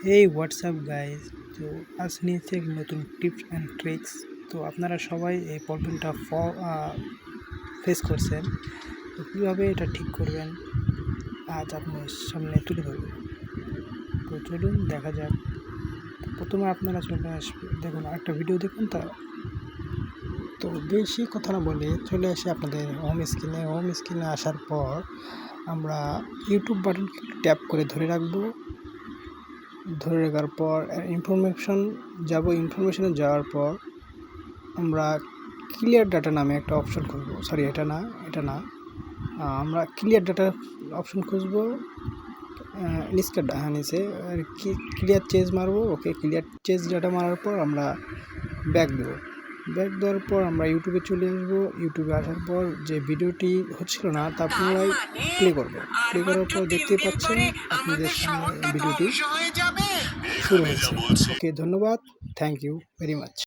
এই WhatsApp guys, তো আজ নিয়েছে এক নতুন টিপস অ্যান্ড ট্রিক্স। তো আপনারা সবাই এই প্রবলেমটা ফেস করছেন, তো কীভাবে এটা ঠিক করবেন আজ আপনার সামনে তুলে ধরবেন। তো চলুন দেখা যাক। তো প্রথমে আপনারা চলে আসবে, দেখুন একটা ভিডিও দেখুন। তো বেশি কথা না বলে চলে আসে আপনাদের হোম স্ক্রিনে আসার পর আমরা ইউটিউব বাটনকে ট্যাপ করে ধরে রাখবো। ধরে রাখার পর ইনফরমেশনে যাওয়ার পর আমরা ক্লিয়ার ডাটা নামে একটা অপশন খুঁজবো। সরি, এটা না, আমরা ক্লিয়ার ডাটা অপশন খুঁজবো। নিচে ক্লিয়ার চেঞ্জ মারবো। ওকে, ক্লিয়ার চেঞ্জ ডাটা মারার পর আমরা ব্যাক দেবো। ব্যাক দেওয়ার পর আমরা ইউটিউবে চলে আসবো। ইউটিউবে আসার পর যে ভিডিওটি হচ্ছিল না তা পুনরায় প্লে করবো। প্লে করার পর দেখতে পাচ্ছেন আপনাদের সামনে ভিডিওটি শুরু হয়েছে। ওকে, ধন্যবাদ, থ্যাংক ইউ ভেরি মাচ।